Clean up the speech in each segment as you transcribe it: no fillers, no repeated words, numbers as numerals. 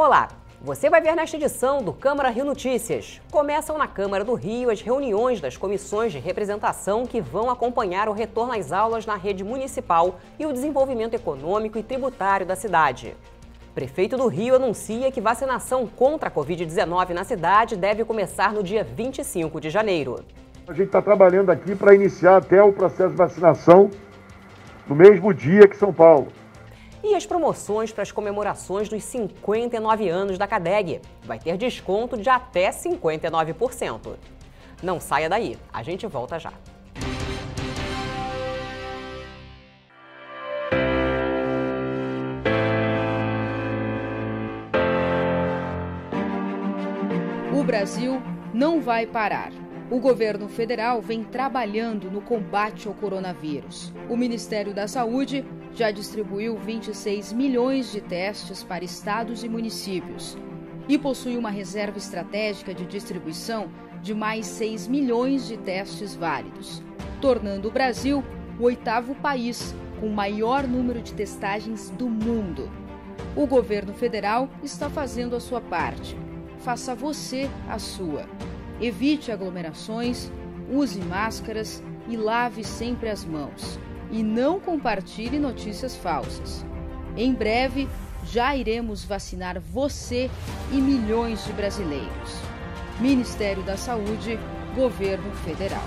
Olá, você vai ver nesta edição do Câmara Rio Notícias. Começam na Câmara do Rio as reuniões das comissões de representação que vão acompanhar o retorno às aulas na rede municipal e o desenvolvimento econômico e tributário da cidade. Prefeito do Rio anuncia que vacinação contra a Covid-19 na cidade deve começar no dia 25 de janeiro. A gente está trabalhando aqui para iniciar até o processo de vacinação no mesmo dia que São Paulo. E as promoções para as comemorações dos 59 anos da CADEG. Vai ter desconto de até 59%. Não saia daí, a gente volta já. O Brasil não vai parar. O governo federal vem trabalhando no combate ao coronavírus. O Ministério da Saúde já distribuiu 26 milhões de testes para estados e municípios e possui uma reserva estratégica de distribuição de mais 6 milhões de testes válidos, tornando o Brasil o 8º país com o maior número de testagens do mundo. O governo federal está fazendo a sua parte. Faça você a sua. Evite aglomerações, use máscaras e lave sempre as mãos. E não compartilhe notícias falsas. Em breve, já iremos vacinar você e milhões de brasileiros. Ministério da Saúde, Governo Federal.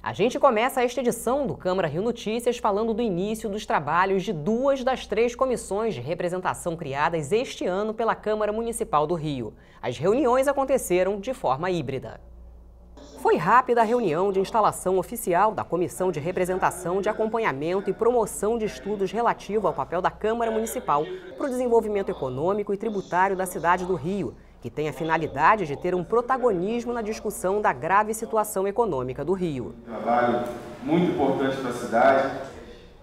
A gente começa esta edição do Câmara Rio Notícias falando do início dos trabalhos de 2 das 3 comissões de representação criadas este ano pela Câmara Municipal do Rio. As reuniões aconteceram de forma híbrida. Foi rápida a reunião de instalação oficial da Comissão de Representação de Acompanhamento e Promoção de Estudos relativo ao papel da Câmara Municipal para o desenvolvimento econômico e tributário da cidade do Rio, que tem a finalidade de ter um protagonismo na discussão da grave situação econômica do Rio. Um trabalho muito importante para a cidade.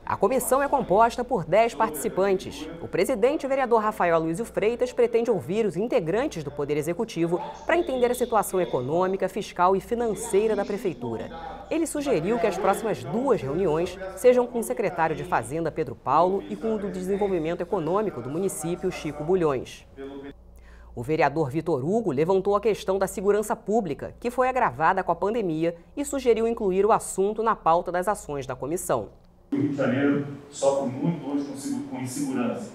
A comissão é composta por 10 participantes. O presidente, o vereador Rafael Aloysio Freitas, pretende ouvir os integrantes do Poder Executivo para entender a situação econômica, fiscal e financeira da Prefeitura. Ele sugeriu que as próximas 2 reuniões sejam com o secretário de Fazenda, Pedro Paulo, e com o do Desenvolvimento Econômico do município, Chico Bulhões. O vereador Vitor Hugo levantou a questão da segurança pública, que foi agravada com a pandemia, e sugeriu incluir o assunto na pauta das ações da comissão. O Rio de Janeiro sofre muito hoje com insegurança.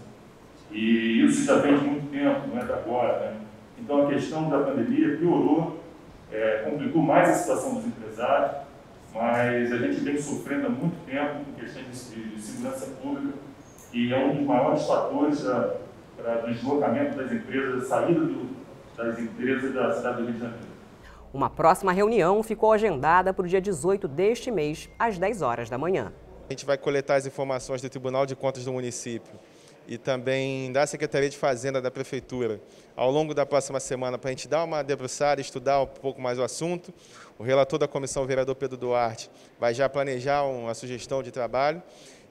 E isso já vem de muito tempo, não é de agora, né? Então a questão da pandemia piorou, complicou mais a situação dos empresários, mas a gente vem sofrendo há muito tempo com questões de segurança pública e é um dos maiores fatores do deslocamento das empresas, da saída das empresas da cidade do Rio de Janeiro. Uma próxima reunião ficou agendada para o dia 18 deste mês, às 10 horas da manhã. A gente vai coletar as informações do Tribunal de Contas do município e também da Secretaria de Fazenda da Prefeitura ao longo da próxima semana para a gente dar uma debruçada, estudar um pouco mais o assunto. O relator da comissão, o vereador Pedro Duarte, vai já planejar uma sugestão de trabalho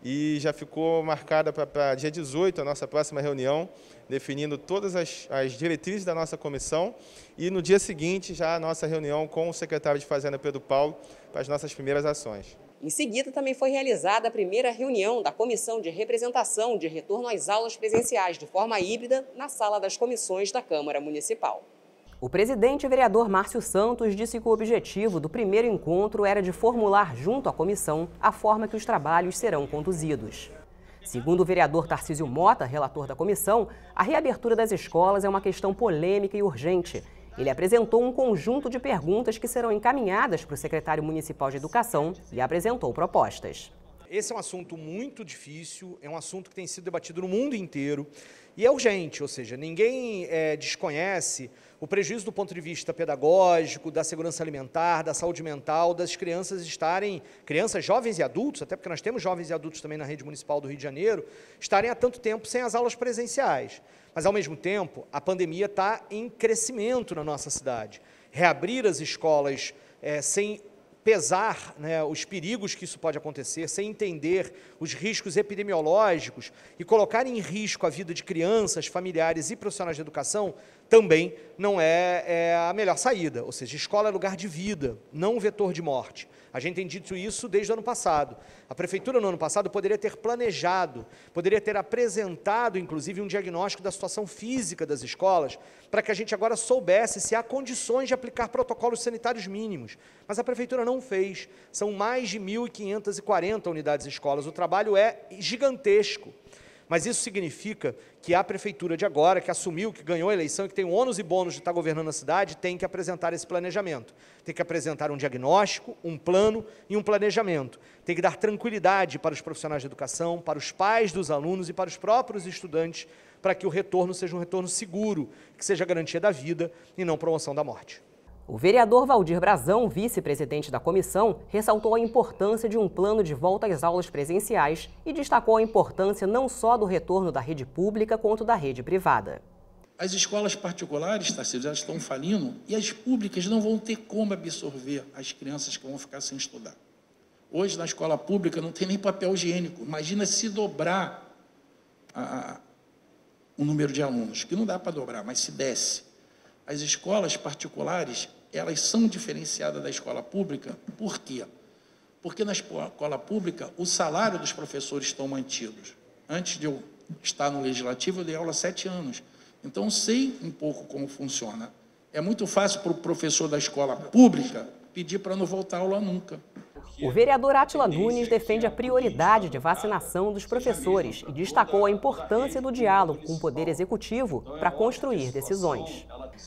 e já ficou marcada para dia 18 a nossa próxima reunião, definindo todas as diretrizes da nossa comissão e no dia seguinte já a nossa reunião com o secretário de Fazenda, Pedro Paulo, para as nossas primeiras ações. Em seguida, também foi realizada a primeira reunião da Comissão de Representação de Retorno às Aulas Presenciais de forma híbrida na Sala das Comissões da Câmara Municipal. O presidente e vereador Márcio Santos disse que o objetivo do primeiro encontro era de formular junto à comissão a forma que os trabalhos serão conduzidos. Segundo o vereador Tarcísio Mota, relator da comissão, a reabertura das escolas é uma questão polêmica e urgente. Ele apresentou um conjunto de perguntas que serão encaminhadas para o secretário municipal de Educação e apresentou propostas. Esse é um assunto muito difícil, é um assunto que tem sido debatido no mundo inteiro e é urgente, ou seja, ninguém desconhece o prejuízo do ponto de vista pedagógico, da segurança alimentar, da saúde mental, das crianças crianças, jovens e adultos, até porque nós temos jovens e adultos também na rede municipal do Rio de Janeiro, estarem há tanto tempo sem as aulas presenciais. Mas, ao mesmo tempo, a pandemia está em crescimento na nossa cidade. Reabrir as escolas sem pesar, né, os perigos que isso pode acontecer, sem entender os riscos epidemiológicos e colocar em risco a vida de crianças, familiares e profissionais de educação, também não é a melhor saída. Ou seja, escola é lugar de vida, não vetor de morte. A gente tem dito isso desde o ano passado. A Prefeitura, no ano passado, poderia ter planejado, poderia ter apresentado, inclusive, um diagnóstico da situação física das escolas, para que a gente agora soubesse se há condições de aplicar protocolos sanitários mínimos. Mas a Prefeitura não fez. São mais de 1.540 unidades escolas. O trabalho é gigantesco. Mas isso significa que a Prefeitura de agora, que assumiu, que ganhou a eleição e que tem o ônus e bônus de estar governando a cidade, tem que apresentar esse planejamento. Tem que apresentar um diagnóstico, um plano e um planejamento. Tem que dar tranquilidade para os profissionais de educação, para os pais dos alunos e para os próprios estudantes, para que o retorno seja um retorno seguro, que seja garantia da vida e não promoção da morte. O vereador Valdir Brazão, vice-presidente da comissão, ressaltou a importância de um plano de volta às aulas presenciais e destacou a importância não só do retorno da rede pública, quanto da rede privada. As escolas particulares, Tarcísio, elas estão falindo e as públicas não vão ter como absorver as crianças que vão ficar sem estudar. Hoje, na escola pública, não tem nem papel higiênico. Imagina se dobrar o número de alunos, que não dá para dobrar, mas se desce. As escolas particulares, elas são diferenciadas da escola pública. Por quê? Porque na escola pública, o salário dos professores estão mantidos. Antes de eu estar no Legislativo, eu dei aula há 7 anos. Então, sei um pouco como funciona. É muito fácil para o professor da escola pública pedir para não voltar à aula nunca. O vereador Átila Nunes defende a prioridade de vacinação dos professores e destacou a importância do diálogo com o Poder Executivo para construir decisões.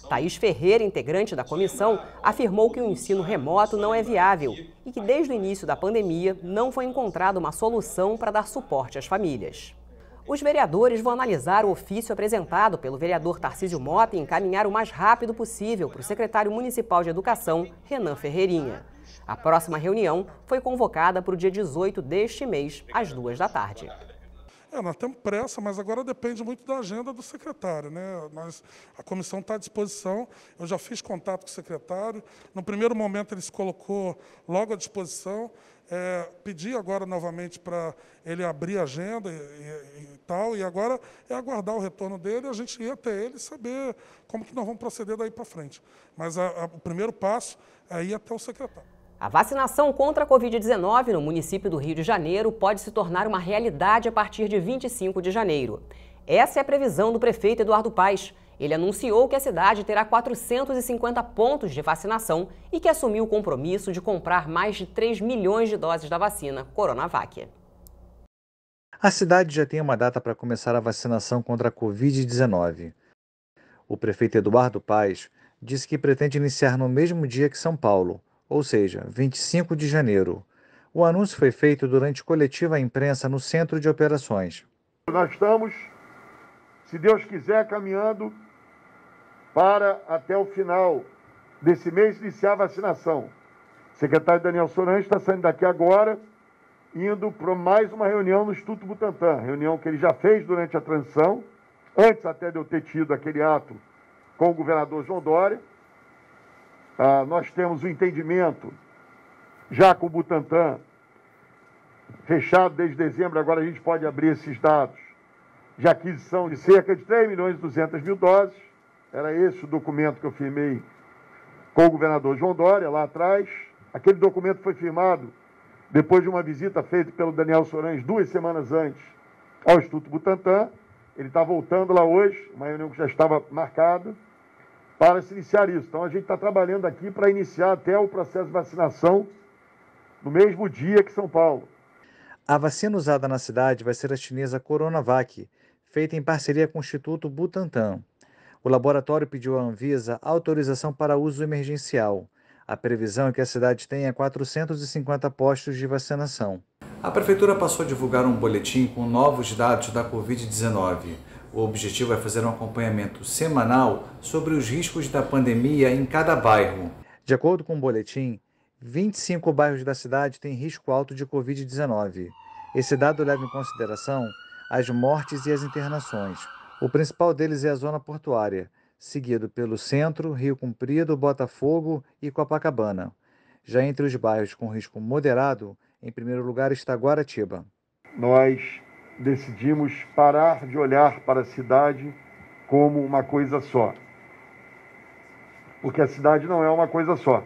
Thaís Ferreira, integrante da comissão, afirmou que o ensino remoto não é viável e que desde o início da pandemia não foi encontrada uma solução para dar suporte às famílias. Os vereadores vão analisar o ofício apresentado pelo vereador Tarcísio Mota e encaminhar o mais rápido possível para o secretário municipal de Educação, Renan Ferreirinha. A próxima reunião foi convocada para o dia 18 deste mês, às 2 da tarde. Nós temos pressa, mas agora depende muito da agenda do secretário, né? A comissão está à disposição, eu já fiz contato com o secretário, no primeiro momento ele se colocou logo à disposição, pedi agora novamente para ele abrir a agenda e tal, e agora é aguardar o retorno dele e a gente ir até ele e saber como que nós vamos proceder daí para frente. Mas o primeiro passo é ir até o secretário. A vacinação contra a Covid-19 no município do Rio de Janeiro pode se tornar uma realidade a partir de 25 de janeiro. Essa é a previsão do prefeito Eduardo Paes. Ele anunciou que a cidade terá 450 pontos de vacinação e que assumiu o compromisso de comprar mais de 3 milhões de doses da vacina Coronavac. A cidade já tem uma data para começar a vacinação contra a Covid-19. O prefeito Eduardo Paes disse que pretende iniciar no mesmo dia que São Paulo, ou seja, 25 de janeiro. O anúncio foi feito durante coletiva à imprensa no Centro de Operações. Nós estamos, se Deus quiser, caminhando para até o final desse mês iniciar a vacinação. O secretário Daniel Sorange está saindo daqui agora, indo para mais uma reunião no Instituto Butantan, reunião que ele já fez durante a transição, antes até de eu ter tido aquele ato com o governador João Dória. Nós temos um entendimento já com o Butantan fechado desde dezembro, agora a gente pode abrir esses dados de aquisição de cerca de 3.200.000 doses. Era esse o documento que eu firmei com o governador João Dória lá atrás. Aquele documento foi firmado depois de uma visita feita pelo Daniel Sorange 2 semanas antes ao Instituto Butantan. Ele está voltando lá hoje, uma reunião que já estava marcada, para se iniciar isso. Então, a gente está trabalhando aqui para iniciar até o processo de vacinação no mesmo dia que São Paulo. A vacina usada na cidade vai ser a chinesa Coronavac, feita em parceria com o Instituto Butantan. O laboratório pediu à Anvisa autorização para uso emergencial. A previsão é que a cidade tenha 450 postos de vacinação. A Prefeitura passou a divulgar um boletim com novos dados da Covid-19. O objetivo é fazer um acompanhamento semanal sobre os riscos da pandemia em cada bairro. De acordo com o boletim, 25 bairros da cidade têm risco alto de Covid-19. Esse dado leva em consideração as mortes e as internações. O principal deles é a zona portuária, seguido pelo Centro, Rio Comprido, Botafogo e Copacabana. Já entre os bairros com risco moderado, em primeiro lugar está Guaratiba. Nós decidimos parar de olhar para a cidade como uma coisa só. porque a cidade não é uma coisa só.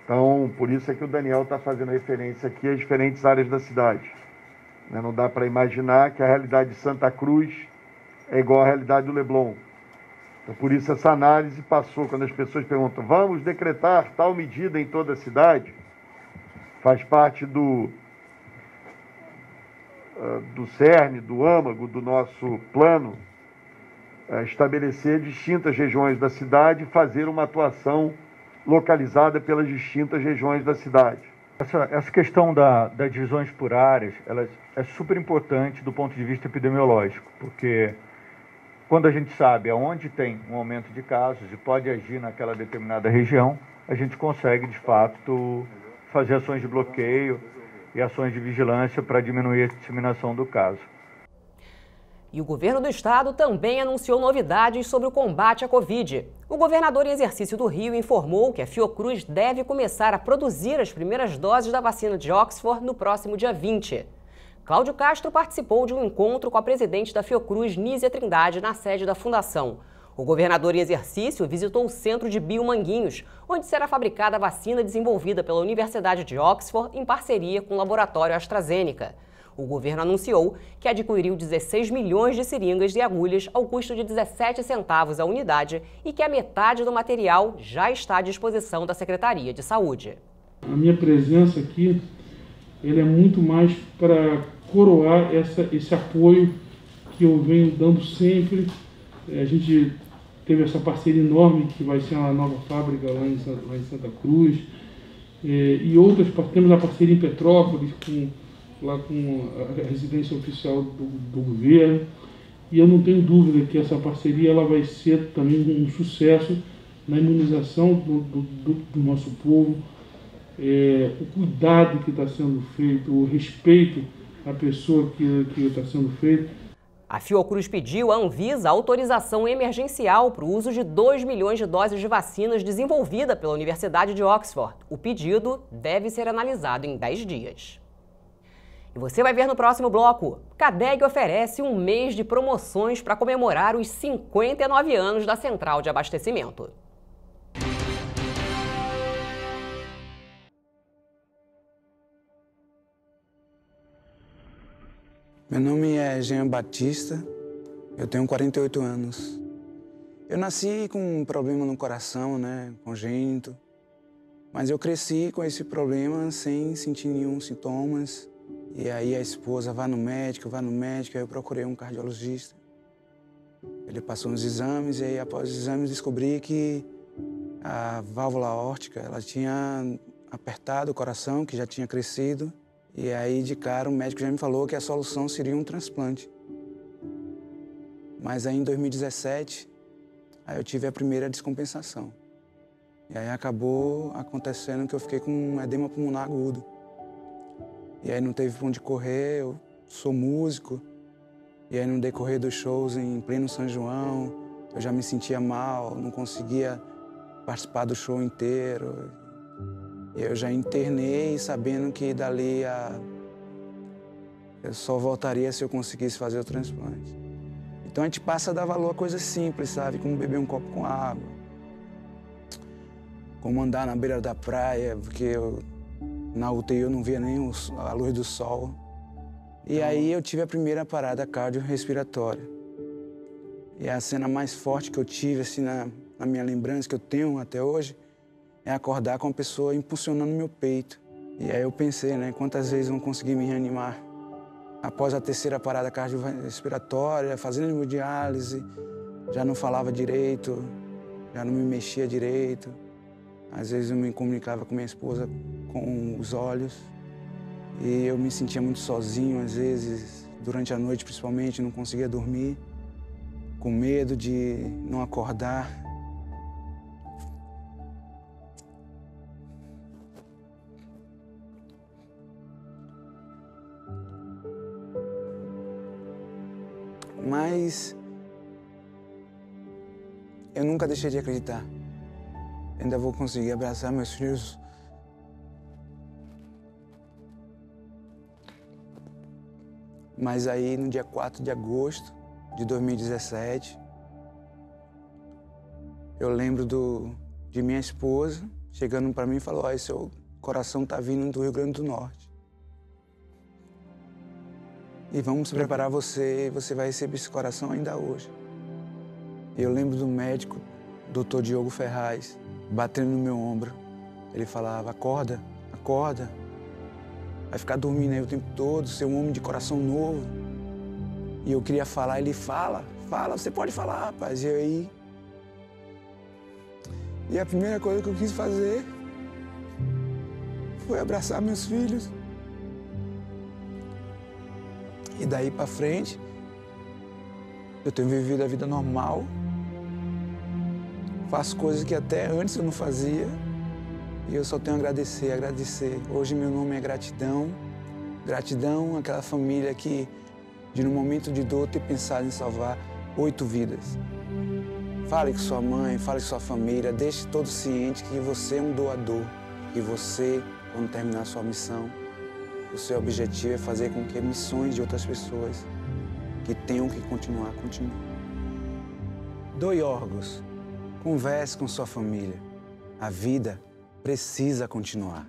Então, por isso é que o Daniel está fazendo referência aqui às diferentes áreas da cidade. Não dá para imaginar que a realidade de Santa Cruz é igual à realidade do Leblon. Então, por isso essa análise passou, quando as pessoas perguntam, vamos decretar tal medida em toda a cidade? Faz parte do cerne, do âmago do nosso plano, estabelecer distintas regiões da cidade e fazer uma atuação localizada pelas distintas regiões da cidade. Essa questão das divisões por áreas, ela é super importante do ponto de vista epidemiológico, porque quando a gente sabe aonde tem um aumento de casos e pode agir naquela determinada região, a gente consegue, de fato, fazer ações de bloqueio e ações de vigilância para diminuir a disseminação do caso. E o governo do estado também anunciou novidades sobre o combate à Covid. O governador em exercício do Rio informou que a Fiocruz deve começar a produzir as primeiras doses da vacina de Oxford no próximo dia 20. Cláudio Castro participou de um encontro com a presidente da Fiocruz, Nízia Trindade, na sede da fundação. O governador em exercício visitou o Centro de Biomanguinhos, onde será fabricada a vacina desenvolvida pela Universidade de Oxford em parceria com o laboratório AstraZeneca. O governo anunciou que adquiriu 16 milhões de seringas e agulhas ao custo de 17 centavos a unidade e que a metade do material já está à disposição da Secretaria de Saúde. A minha presença aqui ele é muito mais para coroar esse apoio que eu venho dando sempre. A gente teve essa parceria enorme que vai ser uma nova fábrica lá em Santa Cruz. E outras, temos a parceria em Petrópolis, lá com a residência oficial do governo. E eu não tenho dúvida que essa parceria ela vai ser também um sucesso na imunização do nosso povo. O cuidado que está sendo feito, o respeito à pessoa que está sendo feito. A Fiocruz pediu à Anvisa autorização emergencial para o uso de 2 milhões de doses de vacinas desenvolvida pela Universidade de Oxford. O pedido deve ser analisado em 10 dias. E você vai ver no próximo bloco. CADEG oferece um mês de promoções para comemorar os 59 anos da Central de Abastecimento. Meu nome é Jean Batista, eu tenho 48 anos. Eu nasci com um problema no coração, congênito, mas eu cresci com esse problema sem sentir nenhum sintomas. E aí a esposa vai no médico, aí eu procurei um cardiologista. Ele passou uns exames e aí após os exames descobri que a válvula aórtica, ela tinha apertado o coração, que já tinha crescido. E aí, de cara, o médico já me falou que a solução seria um transplante. Mas aí, em 2017, aí eu tive a primeira descompensação. E aí acabou acontecendo que eu fiquei com um edema pulmonar agudo. E aí não teve pra onde correr, eu sou músico. E aí no decorrer dos shows em pleno São João, eu já me sentia mal, não conseguia participar do show inteiro. Eu já internei sabendo que dali eu só voltaria se eu conseguisse fazer o transplante. Então a gente passa a dar valor a coisas simples, sabe? Como beber um copo com água, como andar na beira da praia, porque na UTI eu não via nem a luz do sol. E aí eu tive a primeira parada cardiorrespiratória. E a cena mais forte que eu tive assim, na minha lembrança, que eu tenho até hoje, é acordar com uma pessoa impulsionando meu peito. E aí eu pensei, quantas vezes vão conseguir me reanimar? Após a terceira parada cardiorrespiratória, fazendo hemodiálise, já não falava direito, já não me mexia direito. Às vezes eu me comunicava com minha esposa com os olhos. E eu me sentia muito sozinho, às vezes, durante a noite principalmente, não conseguia dormir, com medo de não acordar. Mas eu nunca deixei de acreditar. Ainda vou conseguir abraçar meus filhos. Mas aí, no dia 4 de agosto de 2017, eu lembro de minha esposa, chegando para mim e falou: "Olha, seu coração está vindo do Rio Grande do Norte. E vamos preparar você, você vai receber esse coração ainda hoje." Eu lembro do médico, Dr. Diogo Ferraz, batendo no meu ombro. Ele falava: "Acorda, acorda. Vai ficar dormindo aí o tempo todo, ser um homem de coração novo." E eu queria falar, ele fala, você pode falar, rapaz. E aí... E a primeira coisa que eu quis fazer foi abraçar meus filhos. E daí pra frente, eu tenho vivido a vida normal. Faço coisas que até antes eu não fazia. E eu só tenho a agradecer, agradecer. Hoje meu nome é Gratidão. Gratidão àquela família que, de no momento de dor, ter pensado em salvar 8 vidas. Fale com sua mãe, fale com sua família, deixe todos cientes que você é um doador. E você, quando terminar sua missão, o seu objetivo é fazer com que missões de outras pessoas que tenham que continuar, continuem. Doe órgãos, converse com sua família. A vida precisa continuar.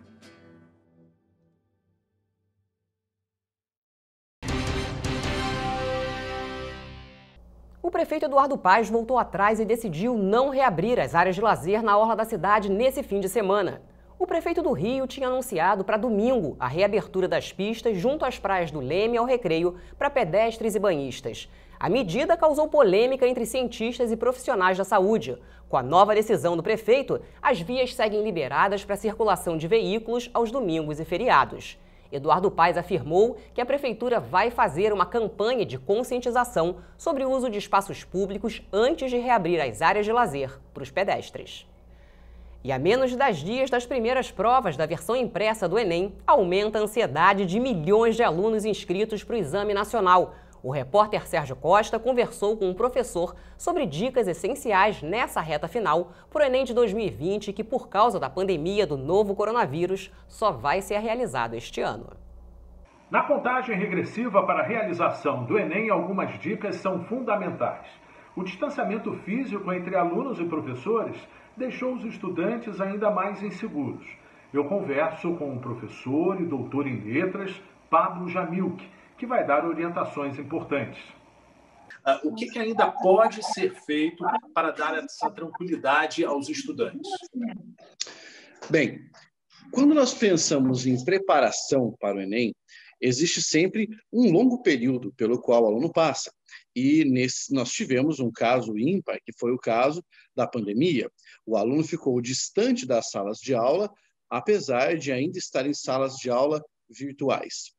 O prefeito Eduardo Paes voltou atrás e decidiu não reabrir as áreas de lazer na orla da cidade nesse fim de semana. O prefeito do Rio tinha anunciado para domingo a reabertura das pistas junto às praias do Leme ao Recreio para pedestres e banhistas. A medida causou polêmica entre cientistas e profissionais da saúde. Com a nova decisão do prefeito, as vias seguem liberadas para a circulação de veículos aos domingos e feriados. Eduardo Paes afirmou que a prefeitura vai fazer uma campanha de conscientização sobre o uso de espaços públicos antes de reabrir as áreas de lazer para os pedestres. E a menos de 10 dias das primeiras provas da versão impressa do Enem, aumenta a ansiedade de milhões de alunos inscritos para o Exame Nacional. O repórter Sérgio Costa conversou com um professor sobre dicas essenciais nessa reta final para o Enem de 2020, que por causa da pandemia do novo coronavírus só vai ser realizado este ano. Na contagem regressiva para a realização do Enem, algumas dicas são fundamentais. O distanciamento físico entre alunos e professores deixou os estudantes ainda mais inseguros. Eu converso com o professor e doutor em letras, Pablo Jamilk, que vai dar orientações importantes. O que ainda pode ser feito para dar essa tranquilidade aos estudantes? Bem, quando nós pensamos em preparação para o Enem, existe sempre um longo período pelo qual o aluno passa. E nós tivemos um caso ímpar, que foi o caso da pandemia. O aluno ficou distante das salas de aula, apesar de ainda estar em salas de aula virtuais.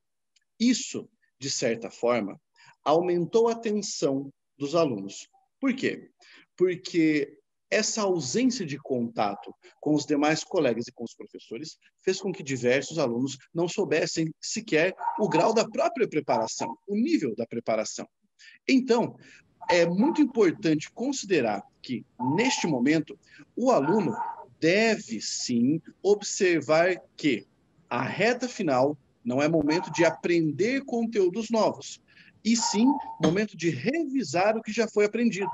Isso, de certa forma, aumentou a tensão dos alunos. Por quê? Porque essa ausência de contato com os demais colegas e com os professores fez com que diversos alunos não soubessem sequer o grau da própria preparação, o nível da preparação. Então, é muito importante considerar que, neste momento, o aluno deve, sim, observar que a reta final não é momento de aprender conteúdos novos, e sim momento de revisar o que já foi aprendido.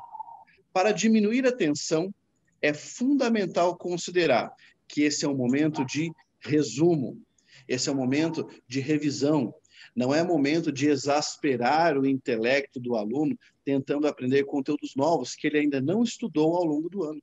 Para diminuir a tensão, é fundamental considerar que esse é um momento de resumo, esse é um momento de revisão, não é momento de exasperar o intelecto do aluno tentando aprender conteúdos novos que ele ainda não estudou ao longo do ano.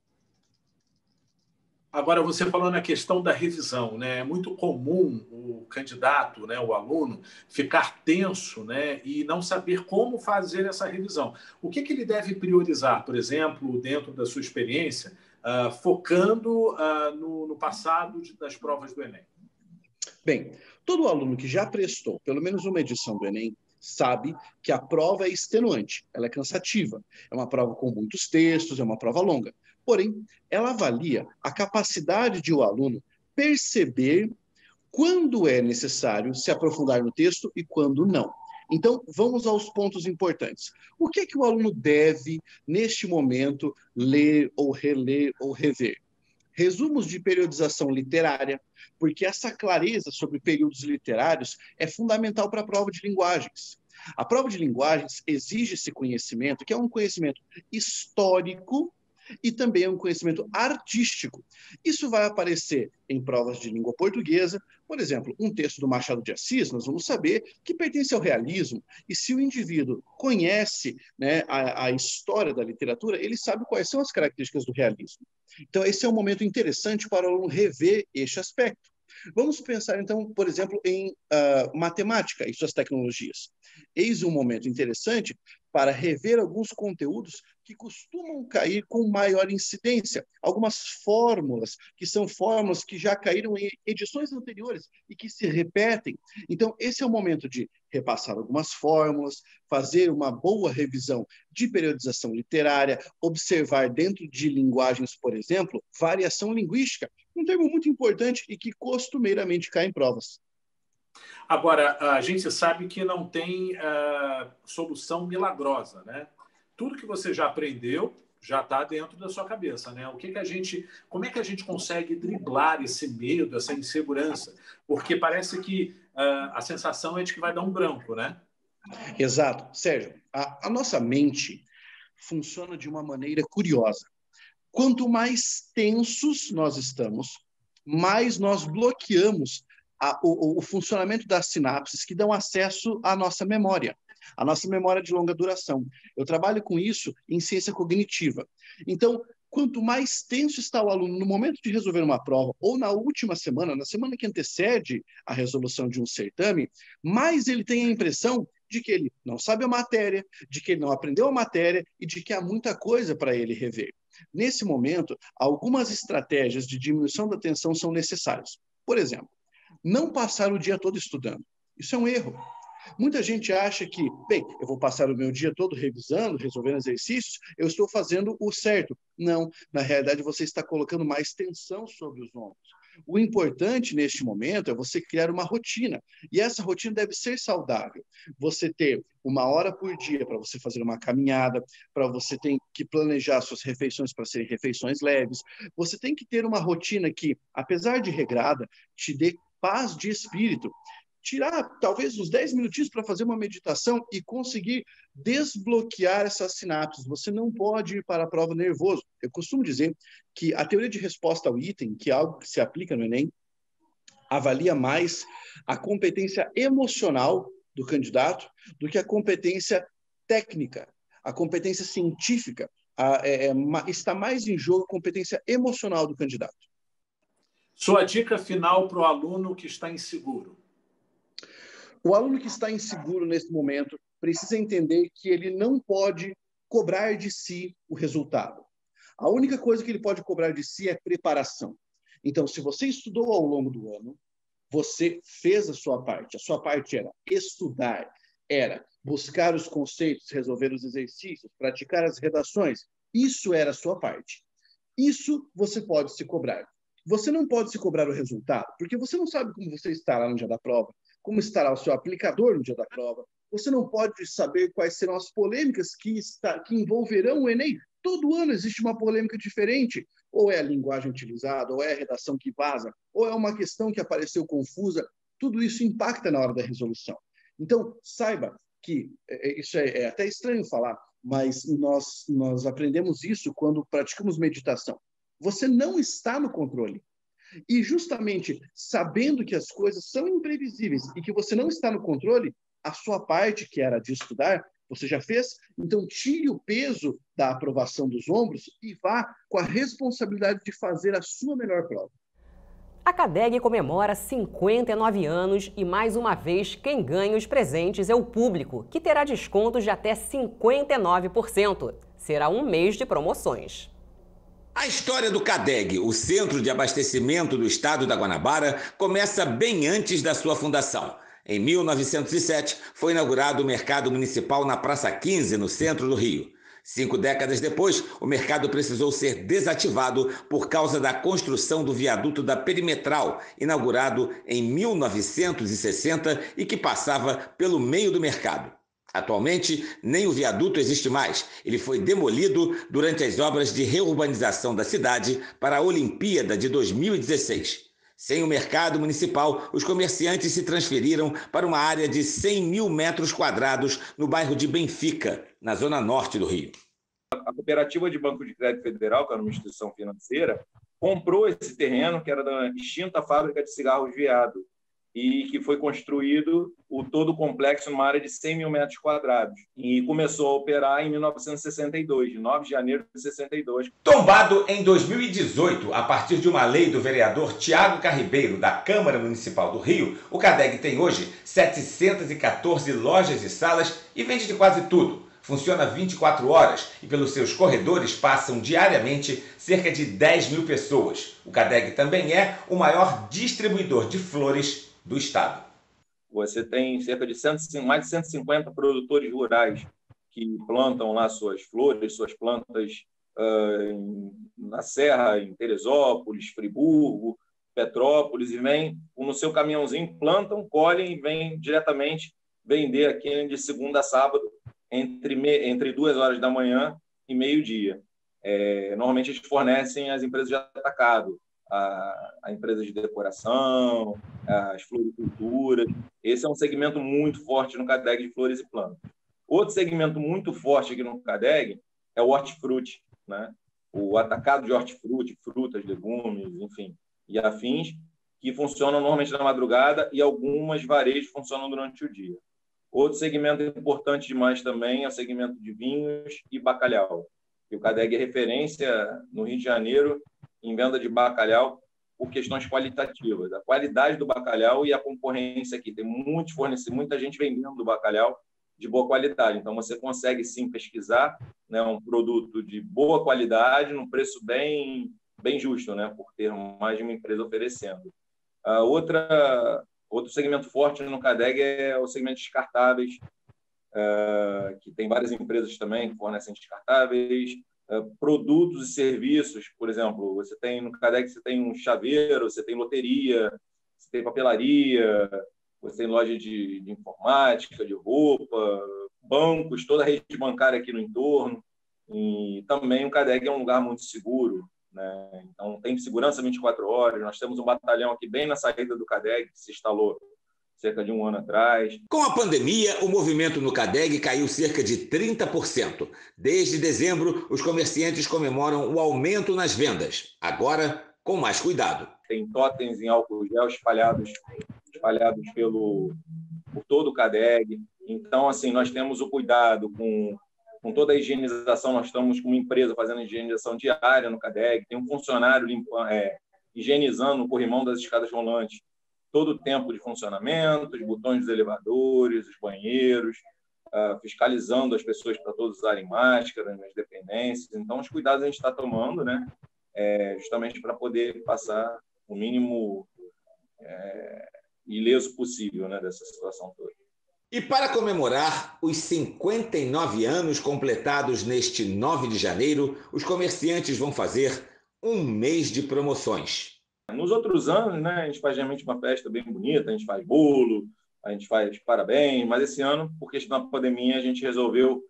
Agora, você falou na questão da revisão, né? É muito comum o candidato, né, o aluno, ficar tenso, né, e não saber como fazer essa revisão. O que ele deve priorizar, por exemplo, dentro da sua experiência, focando no passado das provas do Enem? Bem, todo aluno que já prestou pelo menos uma edição do Enem sabe que a prova é extenuante, ela é cansativa, é uma prova com muitos textos, é uma prova longa. Porém, ela avalia a capacidade de o aluno perceber quando é necessário se aprofundar no texto e quando não. Então, vamos aos pontos importantes. O que é que o aluno deve, neste momento, ler ou reler ou rever? Resumos de periodização literária, porque essa clareza sobre períodos literários é fundamental para a prova de linguagens. A prova de linguagens exige esse conhecimento, que é um conhecimento histórico, e também é um conhecimento artístico. Isso vai aparecer em provas de língua portuguesa. Por exemplo, um texto do Machado de Assis, nós vamos saber que pertence ao realismo, e se o indivíduo conhece, né, a história da literatura, ele sabe quais são as características do realismo. Então, esse é um momento interessante para o aluno rever este aspecto. Vamos pensar, então, por exemplo, em matemática e suas tecnologias. Eis um momento interessante para rever alguns conteúdos que costumam cair com maior incidência. Algumas fórmulas, que são fórmulas que já caíram em edições anteriores e que se repetem. Então, esse é o momento de repassar algumas fórmulas, fazer uma boa revisão de periodização literária, observar dentro de linguagens, por exemplo, variação linguística, um termo muito importante e que costumeiramente cai em provas. Agora, a gente sabe que não tem solução milagrosa, né? Tudo que você já aprendeu já está dentro da sua cabeça, né? Como é que a gente consegue driblar esse medo, essa insegurança? Porque parece que a sensação é de que vai dar um branco, né? Exato. Sérgio, a nossa mente funciona de uma maneira curiosa. Quanto mais tensos nós estamos, mais nós bloqueamos o funcionamento das sinapses que dão acesso à nossa memória de longa duração. Eu trabalho com isso em ciência cognitiva. Então, quanto mais tenso está o aluno no momento de resolver uma prova, ou na última semana, na semana que antecede a resolução de um certame, mais ele tem a impressão de que ele não sabe a matéria, de que ele não aprendeu a matéria e de que há muita coisa para ele rever. Nesse momento, algumas estratégias de diminuição da tensão são necessárias. Por exemplo, não passar o dia todo estudando. Isso é um erro. Muita gente acha que, bem, eu vou passar o meu dia todo revisando, resolvendo exercícios, eu estou fazendo o certo. Não, na realidade você está colocando mais tensão sobre os ombros. O importante neste momento é você criar uma rotina, e essa rotina deve ser saudável. Você ter 1 hora por dia para você fazer uma caminhada, para você ter que planejar suas refeições para serem refeições leves. Você tem que ter uma rotina que, apesar de regrada, te dê paz de espírito. Tirar talvez uns 10 minutinhos para fazer uma meditação e conseguir desbloquear essas sinapses. Você não pode ir para a prova nervoso. Eu costumo dizer que a teoria de resposta ao item, que é algo que se aplica no Enem, avalia mais a competência emocional do candidato do que a competência técnica, a competência científica. Está mais em jogo a competência emocional do candidato. Sua dica final para o aluno que está inseguro. O aluno que está inseguro nesse momento precisa entender que ele não pode cobrar de si o resultado. A única coisa que ele pode cobrar de si é preparação. Então, se você estudou ao longo do ano, você fez a sua parte. A sua parte era estudar, era buscar os conceitos, resolver os exercícios, praticar as redações. Isso era a sua parte. Isso você pode se cobrar. Você não pode se cobrar o resultado, porque você não sabe como você estará no dia da prova, como estará o seu aplicador no dia da prova. Você não pode saber quais serão as polêmicas que envolverão o Enem. Todo ano existe uma polêmica diferente. Ou é a linguagem utilizada, ou é a redação que vaza, ou é uma questão que apareceu confusa. Tudo isso impacta na hora da resolução. Então, saiba que, isso é até estranho falar, mas nós aprendemos isso quando praticamos meditação. Você não está no controle. E justamente sabendo que as coisas são imprevisíveis e que você não está no controle, a sua parte, que era de estudar, você já fez? Então tire o peso da aprovação dos ombros e vá com a responsabilidade de fazer a sua melhor prova. A CADEG comemora 59 anos e, mais uma vez, quem ganha os presentes é o público, que terá descontos de até 59%. Será um mês de promoções. A história do CADEG, o Centro de Abastecimento do Estado da Guanabara, começa bem antes da sua fundação. Em 1907, foi inaugurado o Mercado Municipal na Praça 15, no centro do Rio. 5 décadas depois, o mercado precisou ser desativado por causa da construção do viaduto da Perimetral, inaugurado em 1960 e que passava pelo meio do mercado. Atualmente, nem o viaduto existe mais. Ele foi demolido durante as obras de reurbanização da cidade para a Olimpíada de 2016. Sem o mercado municipal, os comerciantes se transferiram para uma área de 100 mil metros quadrados no bairro de Benfica, na zona norte do Rio. A Cooperativa de Banco de Crédito Federal, que era uma instituição financeira, comprou esse terreno, que era da extinta fábrica de cigarros Viado, e que foi construído todo o complexo numa área de 100 mil metros quadrados. E começou a operar em 1962, de 9 de janeiro de 62. Tombado em 2018, a partir de uma lei do vereador Tiago Carribeiro, da Câmara Municipal do Rio, o CADEG tem hoje 714 lojas e salas e vende de quase tudo. Funciona 24 horas e pelos seus corredores passam diariamente cerca de 10 mil pessoas. O CADEG também é o maior distribuidor de flores do estado. Você tem cerca de mais de 150 produtores rurais que plantam lá suas flores, suas plantas na Serra, em Teresópolis, Friburgo, Petrópolis, e vêm no seu caminhãozinho, plantam, colhem e vêm diretamente vender aqui de segunda a sábado, entre 2 horas da manhã e meio-dia. Normalmente eles fornecem às empresas de atacado, a empresas de decoração, as floriculturas. Esse é um segmento muito forte no CADEG de flores e plantas. Outro segmento muito forte aqui no CADEG é o hortifruti, né? O atacado de hortifruti, frutas, legumes, enfim, e afins, que funcionam normalmente na madrugada e algumas varejos funcionam durante o dia. Outro segmento importante demais também é o segmento de vinhos e bacalhau. E o CADEG é referência no Rio de Janeiro em venda de bacalhau por questões qualitativas, a qualidade do bacalhau e a concorrência aqui. Tem muita gente vendendo bacalhau de boa qualidade. Então, você consegue, sim, pesquisar, né, um produto de boa qualidade num preço bem justo, né, por ter mais de uma empresa oferecendo. Outro segmento forte no CADEG é o segmento de descartáveis, que tem várias empresas também que fornecem descartáveis, produtos e serviços. Por exemplo, no CADEG você tem um chaveiro, você tem loteria, você tem papelaria, você tem loja de informática, de roupa, bancos, toda a rede bancária aqui no entorno. E também o CADEG é um lugar muito seguro, né? Então, tem segurança 24 horas. Nós temos um batalhão aqui bem na saída do CADEG, que se instalou cerca de 1 ano atrás. Com a pandemia, o movimento no CADEG caiu cerca de 30%. Desde dezembro, os comerciantes comemoram o aumento nas vendas, agora com mais cuidado. Tem totens em álcool gel espalhados por todo o CADEG. Então, assim, nós temos o cuidado com toda a higienização. Nós estamos com uma empresa fazendo higienização diária no CADEG, tem um funcionário higienizando o corrimão das escadas rolantes todo o tempo de funcionamento, os botões dos elevadores, os banheiros, fiscalizando as pessoas para todos usarem máscara nas dependências. Então, os cuidados a gente está tomando, né, justamente para poder passar o mínimo ileso possível, né, dessa situação toda. E para comemorar os 59 anos completados neste 9 de janeiro, os comerciantes vão fazer um mês de promoções. Nos outros anos, né, a gente faz realmente uma festa bem bonita, a gente faz bolo, a gente faz parabéns, mas esse ano, por questão da pandemia, a gente resolveu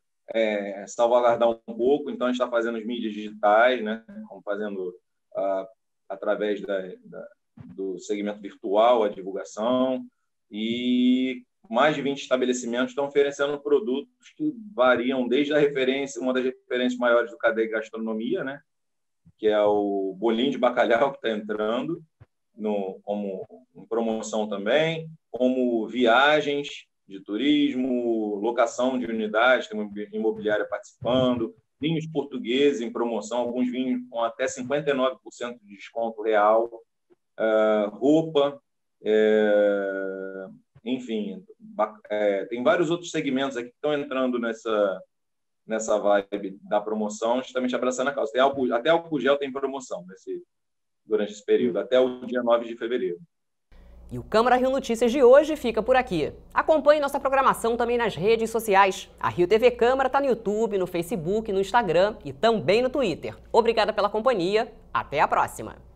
salvaguardar um pouco. Então, a gente está fazendo as mídias digitais, né, estamos fazendo através do segmento virtual a divulgação, e mais de 20 estabelecimentos estão oferecendo produtos que variam desde a referência, uma das referências maiores do CADEG Gastronomia, né, que é o bolinho de bacalhau, que está entrando como em promoção também, como viagens de turismo, locação de unidades, tem uma imobiliária participando, vinhos portugueses em promoção, alguns vinhos com até 59% de desconto real, roupa, enfim, tem vários outros segmentos aqui que estão entrando nessa vibe da promoção, justamente abraçando a causa. Até álcool gel tem promoção durante esse período, até o dia 9 de fevereiro. E o Câmara Rio Notícias de hoje fica por aqui. Acompanhe nossa programação também nas redes sociais. A Rio TV Câmara está no YouTube, no Facebook, no Instagram e também no Twitter. Obrigada pela companhia. Até a próxima!